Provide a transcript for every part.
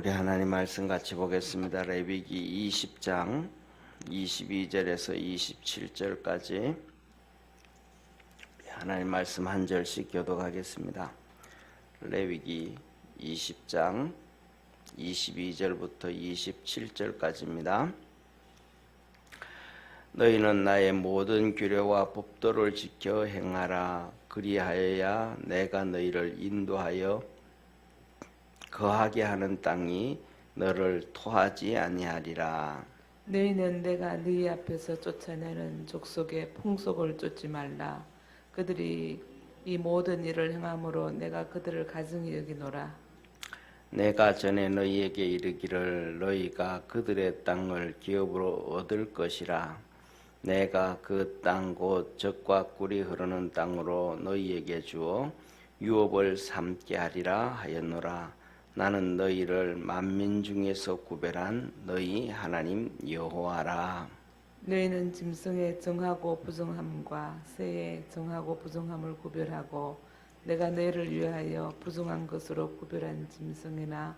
우리 하나님 말씀 같이 보겠습니다. 레위기 20장 22절에서 27절까지 하나님 말씀 한 절씩 교독하겠습니다. 레위기 20장 22절부터 27절까지입니다. 너희는 나의 모든 규례와 법도를 지켜 행하라. 그리하여야 내가 너희를 인도하여 거하게 하는 땅이 너를 토하지 아니하리라. 너희는 내가 너희 앞에서 쫓아내는 족속의 풍속을 쫓지 말라. 그들이 이 모든 일을 행함으로 내가 그들을 가증히 여기노라. 내가 전에 너희에게 이르기를 너희가 그들의 땅을 기업으로 얻을 것이라. 내가 그 땅 곧 젖과 꿀이 흐르는 땅으로 너희에게 주어 유업을 삼게 하리라 하였노라. 나는 너희를 만민 중에서 구별한 너희 하나님 여호와라. 너희는 짐승의 정하고 부정함과 새의 정하고 부정함을 구별하고 내가 너희를 위하여 부정한 것으로 구별한 짐승이나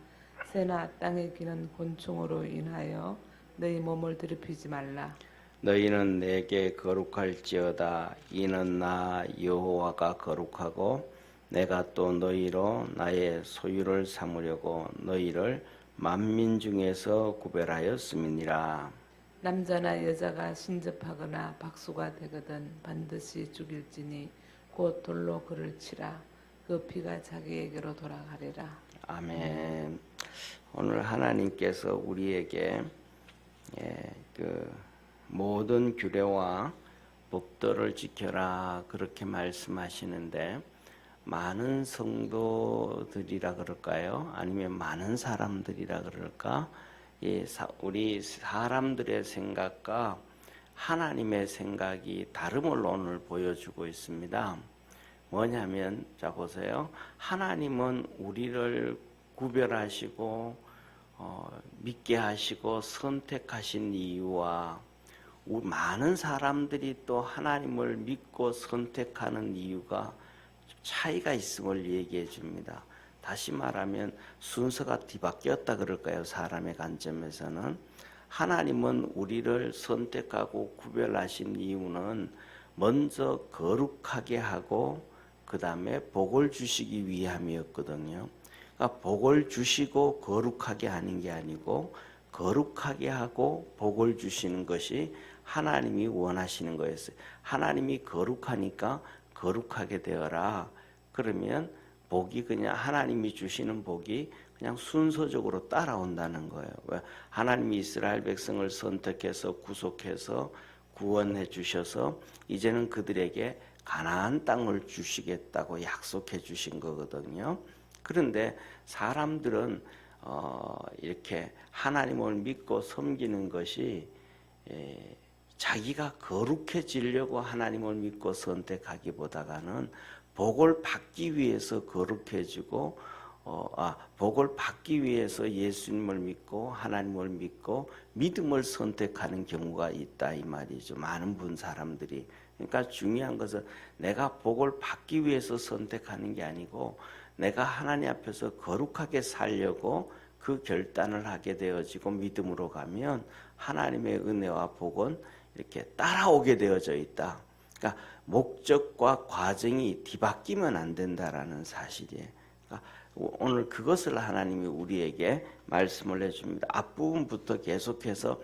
새나 땅에 기는 곤충으로 인하여 너희 몸을 더럽히지 말라. 너희는 내게 거룩할지어다. 이는 나 여호와가 거룩하고 내가 또 너희로 나의 소유를 삼으려고 너희를 만민 중에서 구별하였음이니라. 남자나 여자가 신접하거나 박수가 되거든 반드시 죽일지니 곧 돌로 그를 치라. 그 피가 자기에게로 돌아가리라. 아멘. 오늘 하나님께서 우리에게 그 모든 규례와 법도를 지켜라 그렇게 말씀하시는데, 많은 성도들이라 그럴까요? 아니면 많은 사람들이라 그럴까? 우리 사람들의 생각과 하나님의 생각이 다름을 오늘 보여주고 있습니다. 뭐냐면, 자 보세요. 하나님은 우리를 구별하시고 믿게 하시고 선택하신 이유와 많은 사람들이 또 하나님을 믿고 선택하는 이유가 차이가 있음을 얘기해 줍니다. 다시 말하면 순서가 뒤바뀌었다 그럴까요? 사람의 관점에서는. 하나님은 우리를 선택하고 구별하신 이유는 먼저 거룩하게 하고 그 다음에 복을 주시기 위함이었거든요. 그러니까 복을 주시고 거룩하게 하는 게 아니고 거룩하게 하고 복을 주시는 것이 하나님이 원하시는 거였어요. 하나님이 거룩하니까 거룩하게 되어라. 그러면 복이 그냥 하나님이 주시는 복이 그냥 순서적으로 따라온다는 거예요. 왜? 하나님이 이스라엘 백성을 선택해서 구속해서 구원해 주셔서 이제는 그들에게 가나안 땅을 주시겠다고 약속해 주신 거거든요. 그런데 사람들은 이렇게 하나님을 믿고 섬기는 것이 자기가 거룩해지려고 하나님을 믿고 선택하기보다는 복을 받기 위해서 거룩해지고 복을 받기 위해서 예수님을 믿고 하나님을 믿고 믿음을 선택하는 경우가 있다 이 말이죠. 많은 사람들이. 그러니까 중요한 것은 내가 복을 받기 위해서 선택하는 게 아니고 내가 하나님 앞에서 거룩하게 살려고 그 결단을 하게 되어지고 믿음으로 가면 하나님의 은혜와 복은 이렇게 따라오게 되어져 있다. 그러니까 목적과 과정이 뒤바뀌면 안 된다라는 사실이에요. 그러니까 오늘 그것을 하나님이 우리에게 말씀을 해줍니다. 앞부분부터 계속해서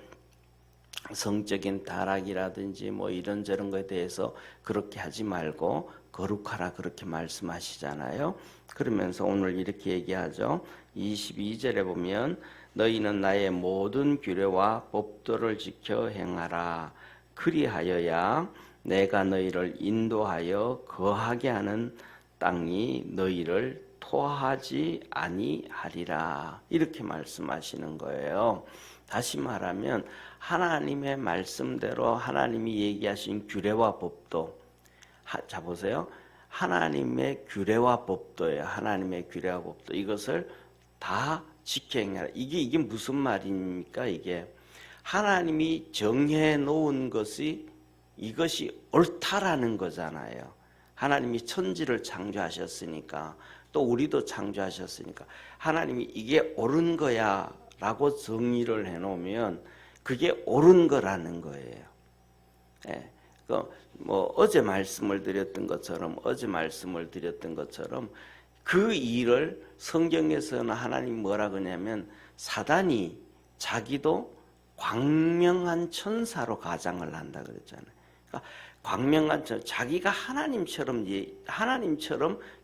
성적인 타락이라든지 뭐 이런저런 것에 대해서 그렇게 하지 말고 거룩하라 그렇게 말씀하시잖아요. 그러면서 오늘 이렇게 얘기하죠. 22절에 보면 너희는 나의 모든 규례와 법도를 지켜 행하라. 그리하여야 내가 너희를 인도하여 거하게 하는 땅이 너희를 토하지 아니하리라. 이렇게 말씀하시는 거예요. 다시 말하면 하나님의 말씀대로 하나님이 얘기하신 규례와 법도, 자 보세요. 하나님의 규례와 법도예요. 하나님의 규례와 법도. 이것을 다 지켜 행하라. 이게 무슨 말입니까? 이게 하나님이 정해 놓은 것이 이것이 옳다라는 거잖아요. 하나님이 천지를 창조하셨으니까 또 우리도 창조하셨으니까 하나님이 이게 옳은 거야 라고 정의를 해놓으면 그게 옳은 거라는 거예요. 예. 어제 말씀을 드렸던 것처럼 그 일을 성경에서는 하나님 뭐라 그러냐면 사단이 자기도 광명한 천사로 가장을 한다 그랬잖아요. 그러니까 광명한 천사, 자기가 하나님처럼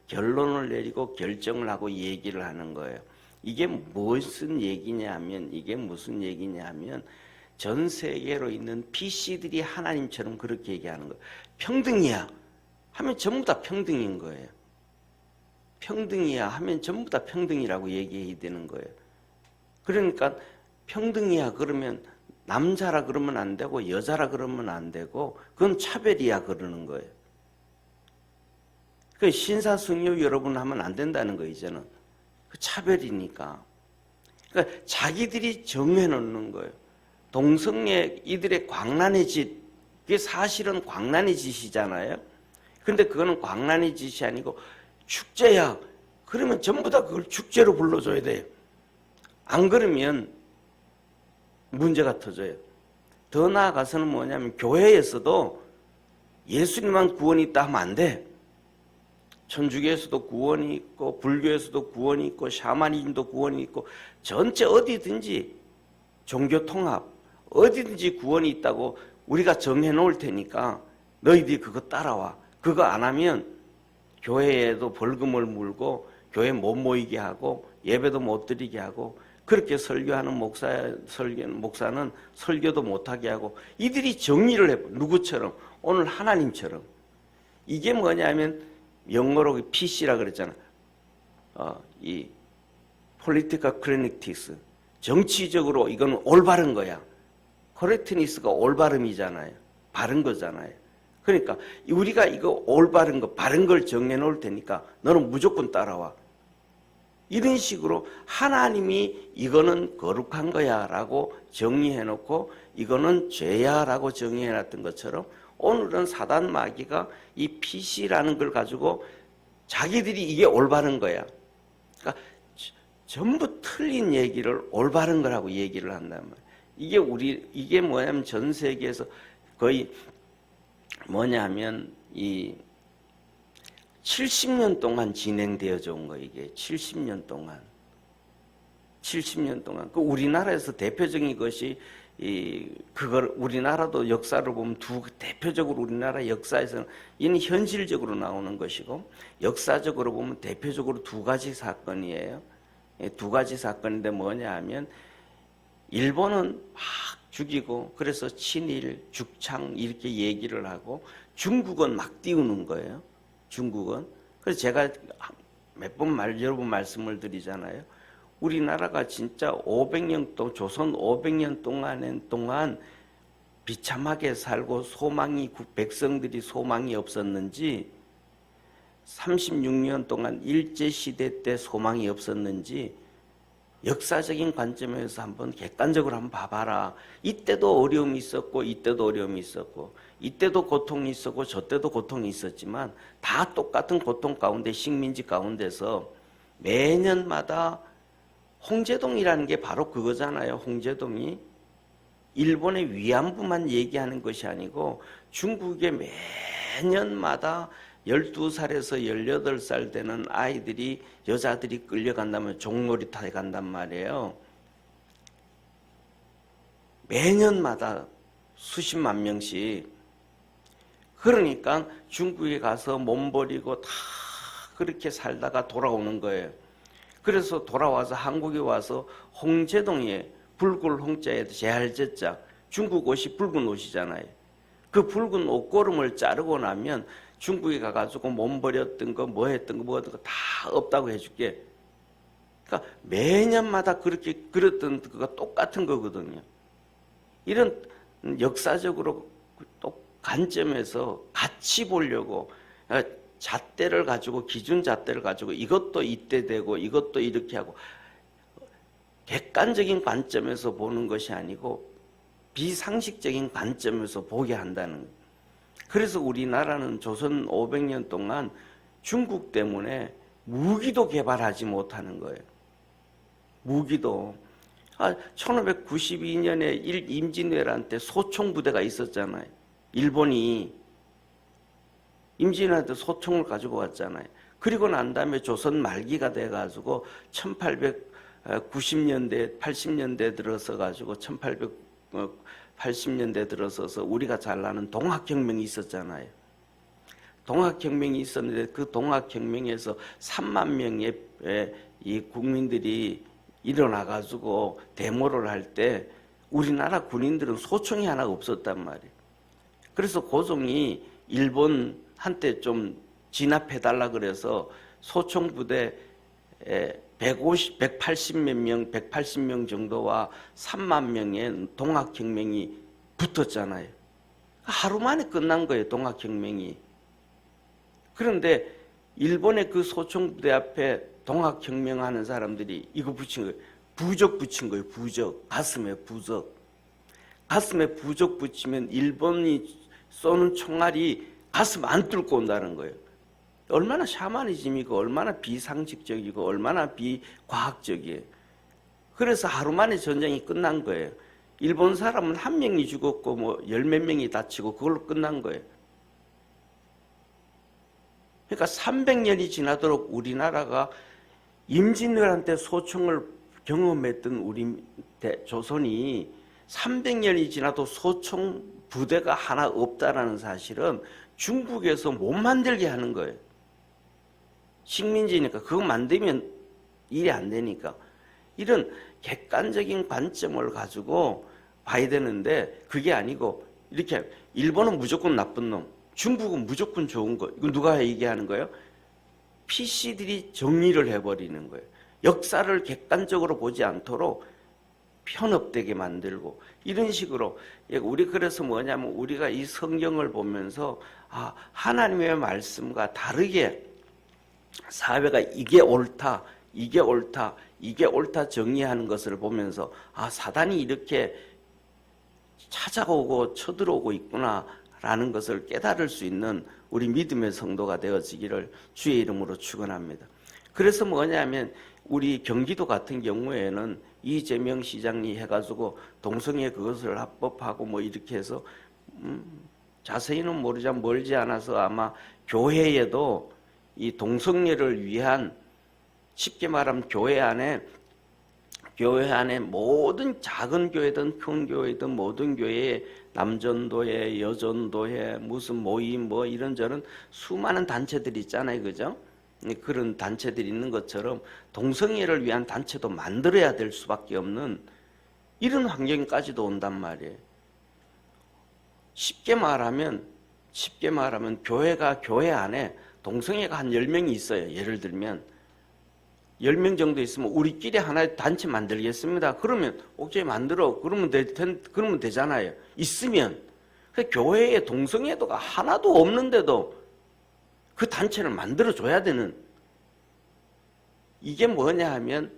결론을 내리고 결정을 하고 얘기를 하는 거예요. 이게 무슨 얘기냐면 전 세계로 있는 PC들이 하나님처럼 그렇게 얘기하는 거예요. 평등이야 하면 전부 다 평등인 거예요. 평등이야 하면 전부 다 평등이라고 얘기해야 되는 거예요. 그러니까 평등이야 그러면 남자라 그러면 안 되고 여자라 그러면 안 되고 그건 차별이야 그러는 거예요. 그 신사숙녀 여러분 하면 안 된다는 거 이제는. 그 차별이니까. 그러니까 자기들이 정해놓는 거예요. 동성애 이들의 광란의 짓, 그게 사실은 광란의 짓이잖아요. 근데 그거는 광란의 짓이 아니고 축제야. 그러면 전부 다 그걸 축제로 불러줘야 돼요. 안 그러면 문제가 터져요. 더 나아가서는 뭐냐면 교회에서도 예수님만 구원이 있다 하면 안 돼. 천주교에서도 구원이 있고 불교에서도 구원이 있고 샤머니즘도 구원이 있고 전체 어디든지 종교 통합 어디든지 구원이 있다고 우리가 정해 놓을 테니까 너희들이 그거 따라와. 그거 안 하면 교회에도 벌금을 물고 교회 못 모이게 하고 예배도 못 드리게 하고 그렇게 설교하는 목사는 설교도 못하게 하고 이들이 정리를 해. 누구처럼? 오늘 하나님처럼. 이게 뭐냐면 영어로 PC라 그랬잖아. 이 Political Correctness. 정치적으로 이건 올바른 거야. Correctness가 올바름이잖아요. 바른 거잖아요. 그러니까 우리가 이거 올바른 거, 바른 걸 정해 놓을 테니까 너는 무조건 따라와. 이런 식으로 하나님이 이거는 거룩한 거야 라고 정의해 놓고 이거는 죄야 라고 정의해 놨던 것처럼 오늘은 사단 마귀가 이 PC라는 걸 가지고 자기들이 이게 올바른 거야. 그러니까 전부 틀린 얘기를 올바른 거라고 얘기를 한단 말이야. 이게 뭐냐면 전 세계에서 거의 뭐냐면 이 70년 동안 진행되어져 온 거 이게 70년 동안. 그 우리나라에서 대표적인 것이 그걸 우리나라도 역사를 보면 대표적으로 우리나라 역사에서는 이는 현실적으로 나오는 것이고 역사적으로 보면 대표적으로 두 가지 사건이에요. 두 가지 사건인데 뭐냐 하면 일본은 막 죽이고 그래서 친일, 죽창 이렇게 얘기를 하고 중국은 막 띄우는 거예요. 중국은. 그래서 제가 여러 번 말씀을 드리잖아요. 우리나라가 진짜 500년 동안 조선 500년 동안 비참하게 살고 백성들이 소망이 없었는지 36년 동안 일제시대 때 소망이 없었는지 역사적인 관점에서 한번 객관적으로 한번 봐봐라. 이때도 어려움이 있었고 이때도 어려움이 있었고 이때도 고통이 있었고 저때도 고통이 있었지만 다 똑같은 고통 가운데 식민지 가운데서 매년마다 홍제동이라는 게 바로 그거잖아요. 홍제동이 일본의 위안부만 얘기하는 것이 아니고 중국의 매년마다 12살에서 18살 되는 아이들이 여자들이 끌려간다면 종놀이터에 간단 말이에요. 매년마다 수십만 명씩. 그러니까 중국에 가서 몸버리고 다 그렇게 살다가 돌아오는 거예요. 그래서 돌아와서 한국에 와서 홍제동에 붉은 홍자에 제할제자 중국 옷이 붉은 옷이잖아요. 그 붉은 옷고름을 자르고 나면 중국에 가가지고 몸버렸던 거 뭐 했던 거 뭐 했던 거 다 없다고 해줄게. 그러니까 매년마다 그렇게 그랬던 그거 똑같은 거거든요. 이런 역사적으로 또 관점에서 같이 보려고 잣대를 가지고 기준 잣대를 가지고 이것도 이때 되고 이것도 이렇게 하고 객관적인 관점에서 보는 것이 아니고 비상식적인 관점에서 보게 한다는 거예요. 그래서 우리나라는 조선 500년 동안 중국 때문에 무기도 개발하지 못하는 거예요. 무기도. 1592년에 임진왜란 때 소총 부대가 있었잖아요. 일본이 임진왜란 때 소총을 가지고 왔잖아요. 그리고 난 다음에 조선 말기가 돼가지고 1890년대, 80년대 들어서 가지고 1880년대 들어서서 우리가 잘 아는 동학혁명이 있었잖아요. 동학혁명이 있었는데 그 동학혁명에서 3만 명의 이 국민들이 일어나가지고 데모를 할 때 우리나라 군인들은 소총이 하나 없었단 말이에요. 그래서 고종이 일본 한테 좀 진압해달라 그래서 소총 부대 180몇 명, 180명 정도와 3만 명의 동학혁명이 붙었잖아요. 하루 만에 끝난 거예요, 동학혁명이. 그런데 일본의 그 소총 부대 앞에 동학혁명 하는 사람들이 이거 붙인 거예요. 부적 붙인 거예요, 부적. 가슴에 부적. 가슴에 부적 붙이면 일본이 쏘는 총알이 가슴 안 뚫고 온다는 거예요. 얼마나 샤머니즘이고 얼마나 비상식적이고 얼마나 비과학적이에요. 그래서 하루 만에 전쟁이 끝난 거예요. 일본 사람은 한 명이 죽었고 뭐 열 몇 명이 다치고 그걸로 끝난 거예요. 그러니까 300년이 지나도록 우리나라가 임진왜란 때 소총을 경험했던 우리 조선이 300년이 지나도 소총 부대가 하나 없다라는 사실은 중국에서 못 만들게 하는 거예요. 식민지니까 그거 만들면 일이 안 되니까. 이런 객관적인 관점을 가지고 봐야 되는데 그게 아니고 이렇게 일본은 무조건 나쁜 놈, 중국은 무조건 좋은 거. 이거 누가 얘기하는 거예요? PC들이 정리를 해버리는 거예요. 역사를 객관적으로 보지 않도록 편협되게 만들고 이런 식으로. 우리 그래서 뭐냐면 우리가 이 성경을 보면서 하나님의 말씀과 다르게 사회가 이게 옳다, 이게 옳다, 이게 옳다 정의하는 것을 보면서 사단이 이렇게 찾아오고 쳐들어오고 있구나라는 것을 깨달을 수 있는 우리 믿음의 성도가 되어지기를 주의 이름으로 축원합니다. 그래서 뭐냐면 우리 경기도 같은 경우에는 이재명 시장이 해가지고 동성애 그것을 합법하고 뭐 이렇게 해서 자세히는 모르지만 멀지 않아서 아마 교회에도 이 동성애를 위한, 쉽게 말하면 교회 안에 모든 작은 교회든 큰 교회든 모든 교회에 남전도회, 여전도회, 무슨 모임 뭐 이런저런 수많은 단체들이 있잖아요, 그죠? 그런 단체들이 있는 것처럼 동성애를 위한 단체도 만들어야 될 수밖에 없는 이런 환경까지도 온단 말이에요. 쉽게 말하면 교회가 교회 안에 동성애가 한 10명이 있어요. 예를 들면 10명 정도 있으면 우리끼리 하나의 단체 만들겠습니다. 그러면 오케이 만들어. 그러면 되잖아요. 있으면. 교회에 동성애도가 하나도 없는데도 그 단체를 만들어줘야 되는, 이게 뭐냐 하면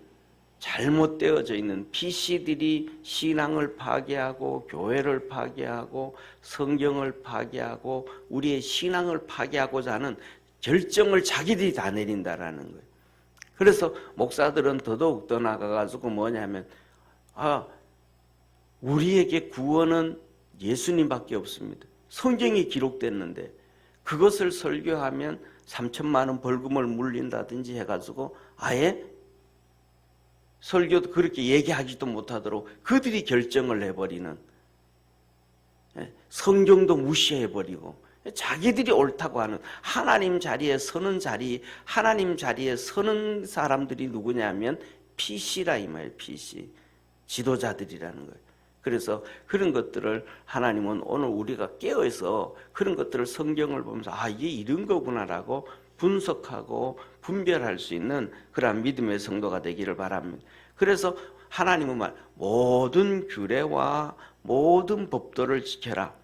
잘못되어져 있는 PC들이 신앙을 파괴하고 교회를 파괴하고 성경을 파괴하고 우리의 신앙을 파괴하고자 하는 결정을 자기들이 다 내린다라는 거예요. 그래서 목사들은 더더욱 더 나가가지고 뭐냐면 우리에게 구원은 예수님밖에 없습니다. 성경이 기록됐는데 그것을 설교하면 3천만 원 벌금을 물린다든지 해가지고 아예 설교도 그렇게 얘기하지도 못하도록 그들이 결정을 해버리는, 성경도 무시해버리고 자기들이 옳다고 하는, 하나님 자리에 서는 사람들이 누구냐면 PC라 이 말이에요. PC 지도자들이라는 거예요. 그래서 그런 것들을 하나님은 오늘 우리가 깨어서 그런 것들을 성경을 보면서 이게 이런 거구나라고 분석하고 분별할 수 있는 그러한 믿음의 성도가 되기를 바랍니다. 그래서 하나님은 모든 규례와 모든 법도를 지켜라.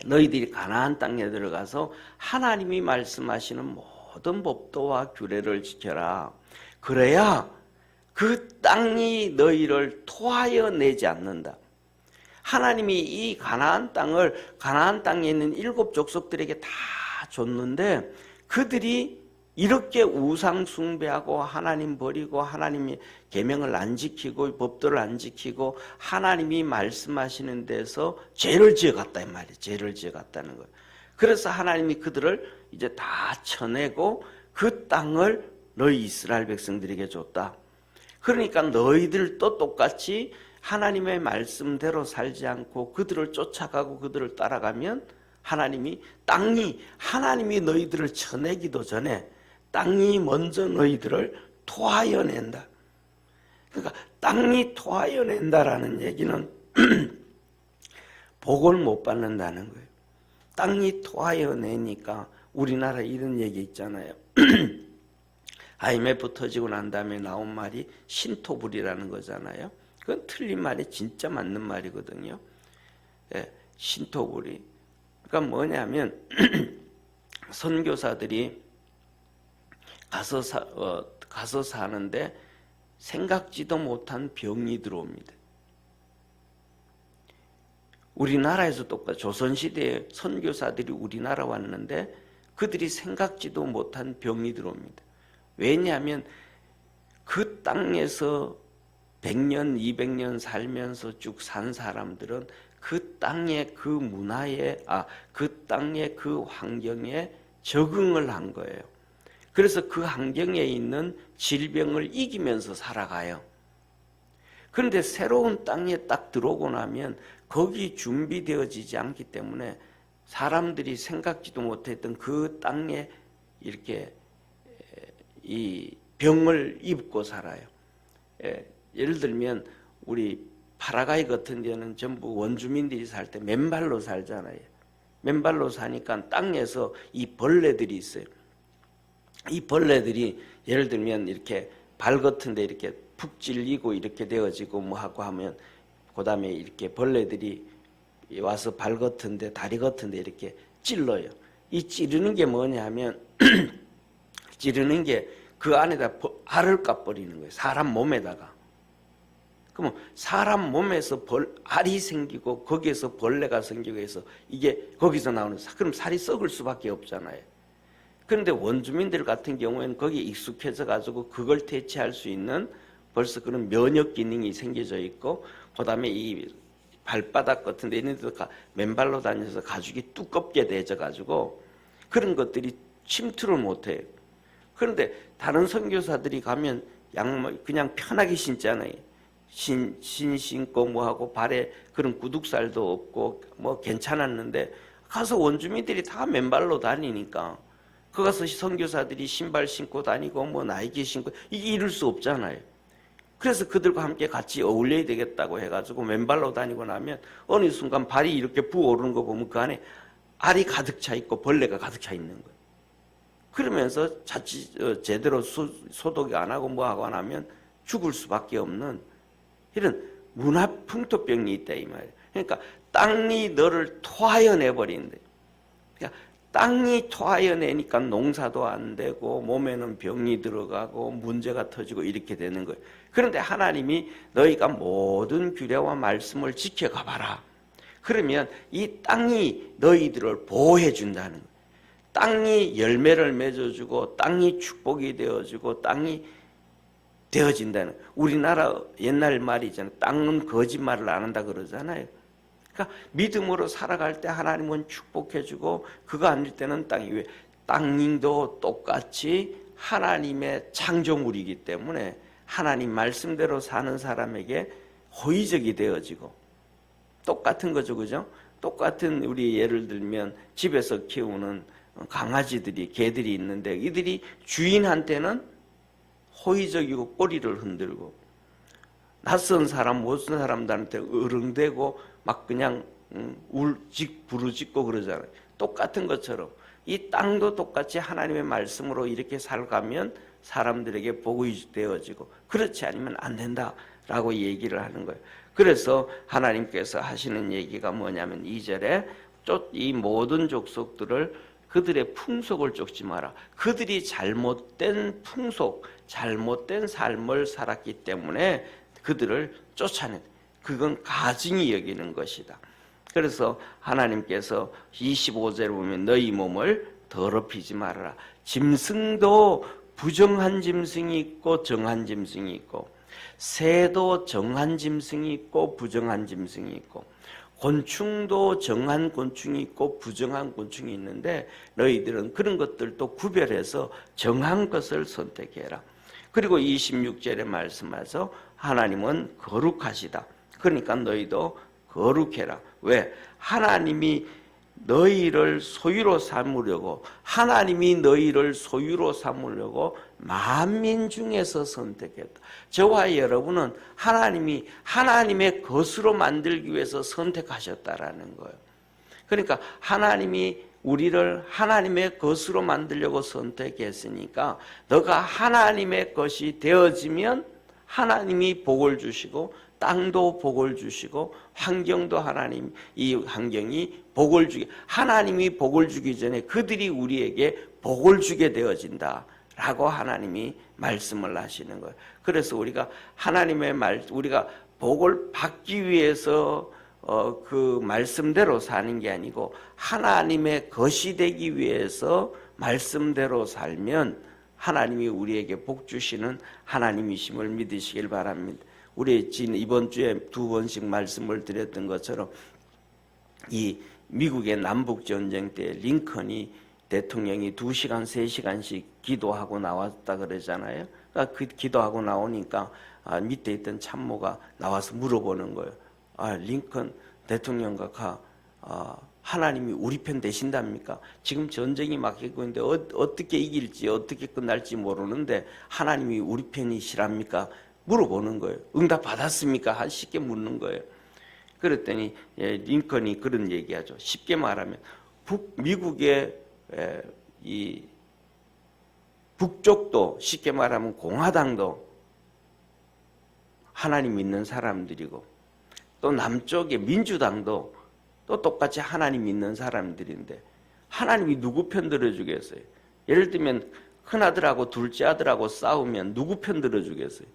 너희들이 가나안 땅에 들어가서 하나님이 말씀하시는 모든 법도와 규례를 지켜라. 그래야 그 땅이 너희를 토하여 내지 않는다. 하나님이 이 가나안 땅에 있는 7 족속들에게 다 줬는데 그들이 이렇게 우상 숭배하고 하나님 버리고 하나님이 계명을 안 지키고 법도를 안 지키고 하나님이 말씀하시는 데서 죄를 지어갔다 이 말이에요. 죄를 지어갔다는 거예요. 그래서 하나님이 그들을 이제 다 쳐내고 그 땅을 너희 이스라엘 백성들에게 줬다. 그러니까 너희들도 똑같이 하나님의 말씀대로 살지 않고 그들을 쫓아가고 그들을 따라가면 하나님이 너희들을 쳐내기도 전에 땅이 먼저 너희들을 토하여 낸다. 그러니까 땅이 토하여 낸다라는 얘기는 복을 못 받는다는 거예요. 땅이 토하여 내니까 우리나라 이런 얘기 있잖아요. IMF 터지고 난 다음에 나온 말이 신토불이라는 거잖아요. 그건 틀린 말이 진짜 맞는 말이거든요. 예, 신토불이. 그러니까 뭐냐면 선교사들이 가서 사는데 생각지도 못한 병이 들어옵니다. 우리나라에서 똑같이 조선시대에 선교사들이 우리나라 왔는데 그들이 생각지도 못한 병이 들어옵니다. 왜냐하면 그 땅에서 100년, 200년 살면서 쭉 산 사람들은 그 땅의 그 문화에, 그 땅의 그 환경에 적응을 한 거예요. 그래서 그 환경에 있는 질병을 이기면서 살아가요. 그런데 새로운 땅에 딱 들어오고 나면 거기 준비되어지지 않기 때문에 사람들이 생각지도 못했던 그 땅에 이렇게 이 병을 입고 살아요. 예를 들면 우리 파라과이 같은 데는 전부 원주민들이 살 때 맨발로 살잖아요. 맨발로 사니까 땅에서 이 벌레들이 있어요. 이 벌레들이 예를 들면 이렇게 발 같은 데 이렇게 푹 찔리고 이렇게 되어지고 뭐 하고 하면 그 다음에 이렇게 벌레들이 와서 발 같은 데 다리 같은 데 이렇게 찔러요. 이 찌르는 게 뭐냐면 찌르는 게 그 안에다 알을 까버리는 거예요. 사람 몸에다가. 그러면 사람 몸에서 알이 생기고 거기에서 벌레가 생기고 해서 이게 거기서 나오는 그럼 살이 썩을 수밖에 없잖아요. 그런데 원주민들 같은 경우에는 거기에 익숙해져 가지고 그걸 대체할 수 있는 벌써 그런 면역 기능이 생겨져 있고 그다음에 이 발바닥 같은 데 있는 데도 맨발로 다녀서 가죽이 두껍게 되져 가지고 그런 것들이 침투를 못 해요. 그런데 다른 선교사들이 가면 양말 그냥 편하게 신잖아요. 신고 뭐하고 발에 그런 구둑살도 없고 뭐 괜찮았는데 가서 원주민들이 다 맨발로 다니니까 그 가서 선교사들이 신발 신고 다니고 뭐 나이키 신고 이게 이럴 수 없잖아요. 그래서 그들과 함께 같이 어울려야 되겠다고 해가지고 맨발로 다니고 나면 어느 순간 발이 이렇게 부어오르는 거 보면 그 안에 알이 가득 차 있고 벌레가 가득 차 있는 거예요. 그러면서 제대로 소독이 안 하고 뭐 하고 나면 죽을 수밖에 없는 이런 문화 풍토병이 있다 이 말이에요. 그러니까 땅이 너를 토하여 내버린대. 그러니까 땅이 토하여 내니까 농사도 안 되고 몸에는 병이 들어가고 문제가 터지고 이렇게 되는 거예요. 그런데 하나님이 너희가 모든 규례와 말씀을 지켜가 봐라. 그러면 이 땅이 너희들을 보호해 준다는 거예요. 땅이 열매를 맺어주고 땅이 축복이 되어주고 땅이 되어진다는 거예요. 우리나라 옛날 말이 있잖아요. 땅은 거짓말을 안 한다 그러잖아요. 그러니까 믿음으로 살아갈 때 하나님은 축복해주고 그거 아닐 때는 땅이 왜 땅도 똑같이 하나님의 창조물이기 때문에 하나님 말씀대로 사는 사람에게 호의적이 되어지고 똑같은 거죠, 그죠? 똑같은 우리 예를 들면 집에서 키우는 강아지들이 개들이 있는데 이들이 주인한테는 호의적이고 꼬리를 흔들고 낯선 사람 못쓴 사람들한테 어른대고 막 그냥 부르짖고 그러잖아요. 똑같은 것처럼 이 땅도 똑같이 하나님의 말씀으로 이렇게 살가면 사람들에게 복이 되어지고 그렇지 않으면 안 된다라고 얘기를 하는 거예요. 그래서 하나님께서 하시는 얘기가 뭐냐면 2절에 이 모든 족속들을 그들의 풍속을 쫓지 마라. 그들이 잘못된 풍속, 잘못된 삶을 살았기 때문에 그들을 쫓아내. 그건 가증이 여기는 것이다. 그래서 하나님께서 25절에 보면 너희 몸을 더럽히지 말아라. 짐승도 부정한 짐승이 있고 정한 짐승이 있고, 새도 정한 짐승이 있고 부정한 짐승이 있고, 곤충도 정한 곤충이 있고 부정한 곤충이 있는데 너희들은 그런 것들도 구별해서 정한 것을 선택해라. 그리고 26절에 말씀하셔서 하나님은 거룩하시다. 그러니까 너희도 거룩해라. 왜? 하나님이 너희를 소유로 삼으려고, 하나님이 너희를 소유로 삼으려고 만민 중에서 선택했다. 저와 여러분은 하나님이 하나님의 것으로 만들기 위해서 선택하셨다라는 거예요. 그러니까 하나님이 우리를 하나님의 것으로 만들려고 선택했으니까 너가 하나님의 것이 되어지면 하나님이 복을 주시고 땅도 복을 주시고 환경도 하나님, 이 환경이 복을 주게, 하나님이 복을 주기 전에 그들이 우리에게 복을 주게 되어진다 라고 하나님이 말씀을 하시는 거예요. 그래서 우리가 하나님의 우리가 복을 받기 위해서 그 말씀대로 사는 게 아니고 하나님의 것이 되기 위해서 말씀대로 살면 하나님이 우리에게 복 주시는 하나님이심을 믿으시길 바랍니다. 우리 이번 주에 2번씩 말씀을 드렸던 것처럼 이 미국의 남북전쟁 때 링컨이 대통령이 2시간, 3시간씩 기도하고 나왔다 그러잖아요. 그러니까 그 기도하고 나오니까 밑에 있던 참모가 나와서 물어보는 거예요. 링컨 대통령과 하나님이 우리 편 되신답니까? 지금 전쟁이 막 있고 있는데 어떻게 이길지 어떻게 끝날지 모르는데 하나님이 우리 편이시랍니까? 물어보는 거예요. 응답 받았습니까? 쉽게 묻는 거예요. 그랬더니 링컨이 그런 얘기하죠. 쉽게 말하면 미국의 이 북쪽도 쉽게 말하면 공화당도 하나님 믿는 사람들이고 또 남쪽의 민주당도 또 똑같이 하나님 믿는 사람들인데 하나님이 누구 편 들어주겠어요? 예를 들면 큰아들하고 둘째 아들하고 싸우면 누구 편 들어주겠어요?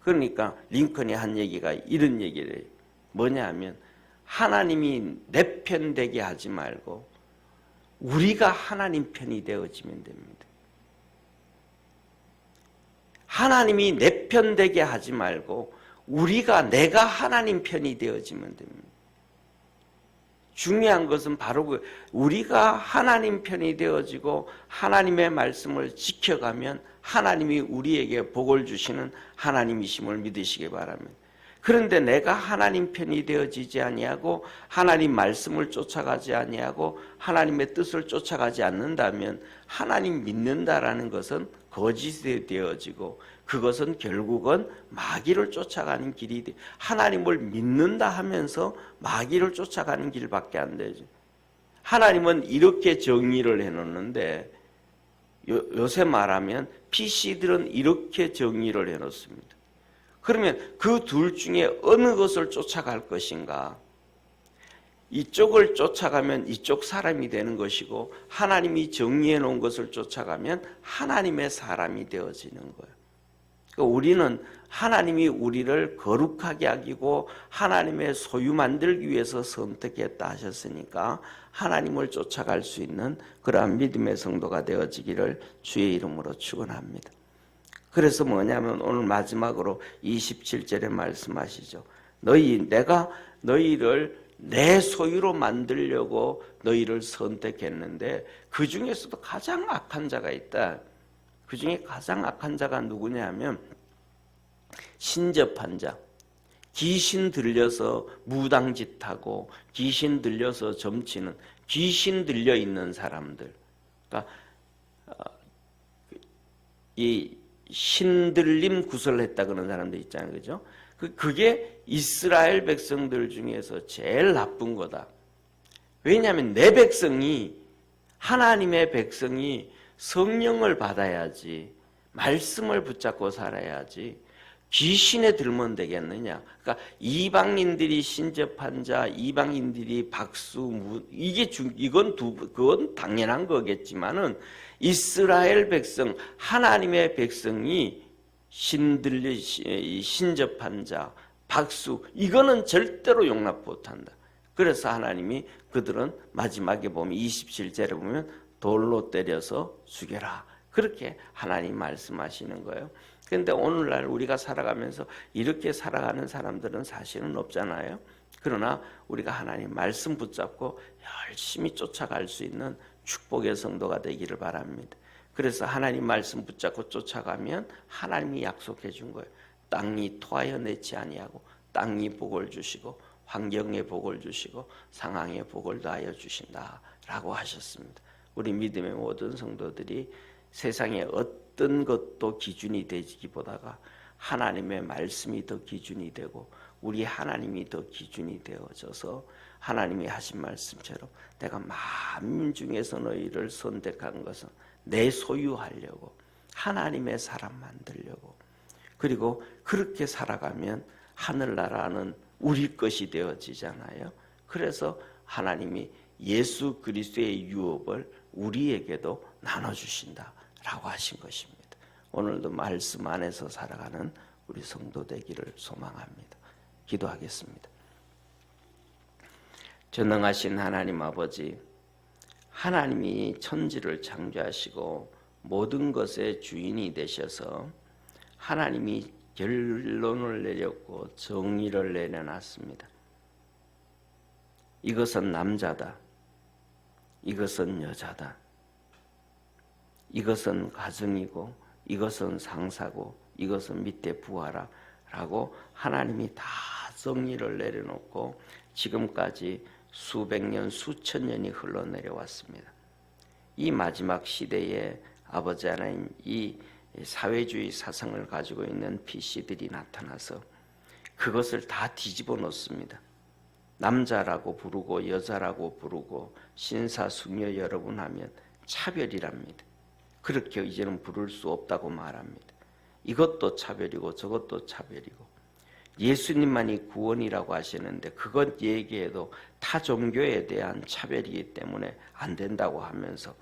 그러니까 링컨이 한 얘기가 이런 얘기를 해요. 뭐냐 하면 하나님이 내 편 되게 하지 말고 우리가 하나님 편이 되어지면 됩니다. 하나님이 내 편 되게 하지 말고 내가 하나님 편이 되어지면 됩니다. 중요한 것은 바로 우리가 하나님 편이 되어지고 하나님의 말씀을 지켜가면 하나님이 우리에게 복을 주시는 하나님이심을 믿으시기 바랍니다. 그런데 내가 하나님 편이 되어지지 아니하고 하나님 말씀을 쫓아가지 아니하고 하나님의 뜻을 쫓아가지 않는다면 하나님 믿는다라는 것은 거짓이 되어지고 그것은 결국은 마귀를 쫓아가는 길이 돼. 하나님을 믿는다 하면서 마귀를 쫓아가는 길밖에 안 되죠. 하나님은 이렇게 정의를 해놓는데 요새 말하면 PC들은 이렇게 정의를 해놓습니다. 그러면 그 둘 중에 어느 것을 쫓아갈 것인가? 이쪽을 쫓아가면 이쪽 사람이 되는 것이고 하나님이 정의해 놓은 것을 쫓아가면 하나님의 사람이 되어지는 거예요. 그러니까 우리는 하나님이 우리를 거룩하게 하기고 하나님의 소유 만들기 위해서 선택했다 하셨으니까 하나님을 쫓아갈 수 있는 그러한 믿음의 성도가 되어지기를 주의 이름으로 축원합니다. 그래서 뭐냐면 오늘 마지막으로 27절에 말씀하시죠. 내가 너희를 내 소유로 만들려고 너희를 선택했는데 그 중에서도 가장 악한 자가 있다. 그 중에 가장 악한 자가 누구냐 하면 신접한 자, 귀신 들려서 무당짓하고 귀신 들려서 점치는, 귀신 들려 있는 사람들. 그러니까 이 신들림 구설했다 그런 사람들 있잖아요, 그죠? 그게 이스라엘 백성들 중에서 제일 나쁜 거다. 왜냐하면 내 백성이, 하나님의 백성이 성령을 받아야지, 말씀을 붙잡고 살아야지 귀신에 들면 되겠느냐. 그러니까 이방인들이 신접한 자, 이방인들이 박수, 그건 당연한 거겠지만은 이스라엘 백성, 하나님의 백성이 신접한 자, 박수, 이거는 절대로 용납 못한다. 그래서 하나님이 그들은 마지막에 보면 27절에 보면 돌로 때려서 죽여라. 그렇게 하나님 말씀하시는 거예요. 그런데 오늘날 우리가 살아가면서 이렇게 살아가는 사람들은 사실은 없잖아요. 그러나 우리가 하나님 말씀 붙잡고 열심히 쫓아갈 수 있는 축복의 성도가 되기를 바랍니다. 그래서 하나님 말씀 붙잡고 쫓아가면 하나님이 약속해 준 거예요. 땅이 토하여 내지 아니하고 땅이 복을 주시고 환경에 복을 주시고 상황에 복을 다하여 주신다라고 하셨습니다. 우리 믿음의 모든 성도들이 세상에 어떤 것도 기준이 되기보다가 하나님의 말씀이 더 기준이 되고 우리 하나님이 더 기준이 되어져서 하나님이 하신 말씀처럼 내가 만민 중에서 너희를 선택한 것은 내 소유하려고 하나님의 사람 만들려고 그리고 그렇게 살아가면 하늘나라는 우리 것이 되어지잖아요. 그래서 하나님이 예수 그리스도의 유업을 우리에게도 나눠주신다라고 하신 것입니다. 오늘도 말씀 안에서 살아가는 우리 성도 되기를 소망합니다. 기도하겠습니다. 전능하신 하나님 아버지, 하나님이 천지를 창조하시고 모든 것의 주인이 되셔서 하나님이 결론을 내렸고 정의를 내려놨습니다. 이것은 남자다. 이것은 여자다. 이것은 가정이고 이것은 상사고 이것은 밑에 부하라 라고 하나님이 다 정의를 내려놓고 지금까지 수백 년 수천 년이 흘러내려왔습니다. 이 마지막 시대에 아버지 하나님 이 사회주의 사상을 가지고 있는 PC들이 나타나서 그것을 다 뒤집어 놓습니다. 남자라고 부르고 여자라고 부르고 신사숙녀 여러분 하면 차별이랍니다. 그렇게 이제는 부를 수 없다고 말합니다. 이것도 차별이고 저것도 차별이고 예수님만이 구원이라고 하시는데 그것 얘기해도 타 종교에 대한 차별이기 때문에 안 된다고 하면서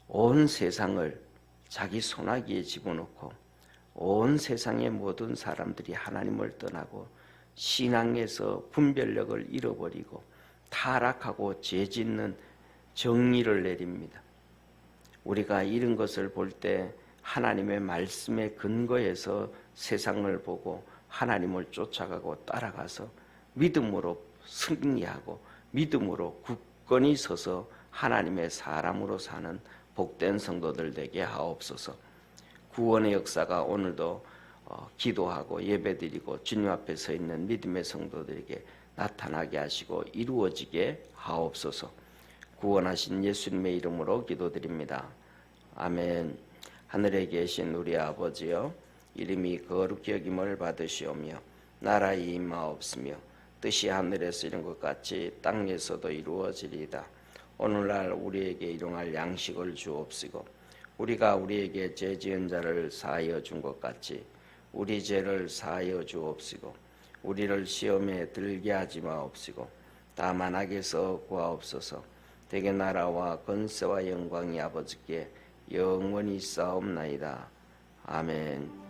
온 세상을 자기 손아귀에 집어넣고 온 세상의 모든 사람들이 하나님을 떠나고 신앙에서 분별력을 잃어버리고 타락하고 죄짓는 정의를 내립니다. 우리가 이런 것을 볼 때 하나님의 말씀에 근거해서 세상을 보고 하나님을 쫓아가고 따라가서 믿음으로 승리하고 믿음으로 굳건히 서서 하나님의 사람으로 사는 복된 성도들 되게 하옵소서. 구원의 역사가 오늘도 기도하고 예배드리고 주님 앞에 서 있는 믿음의 성도들에게 나타나게 하시고 이루어지게 하옵소서. 구원하신 예수님의 이름으로 기도드립니다. 아멘. 하늘에 계신 우리 아버지여, 이름이 거룩히 여김을 받으시오며 나라의 임하옵시며 뜻이 하늘에서 이룬 것 같이 땅에서도 이루어지리이다. 오늘날 우리에게 일용할 양식을 주옵시고 우리가 우리에게 죄 지은 자를 사하여 준 것 같이 우리 죄를 사하여 주옵시고 우리를 시험에 들게 하지 마옵시고 다만 악에서 구하옵소서. 대개 나라와 권세와 영광이 아버지께 영원히 싸움나이다. 아멘.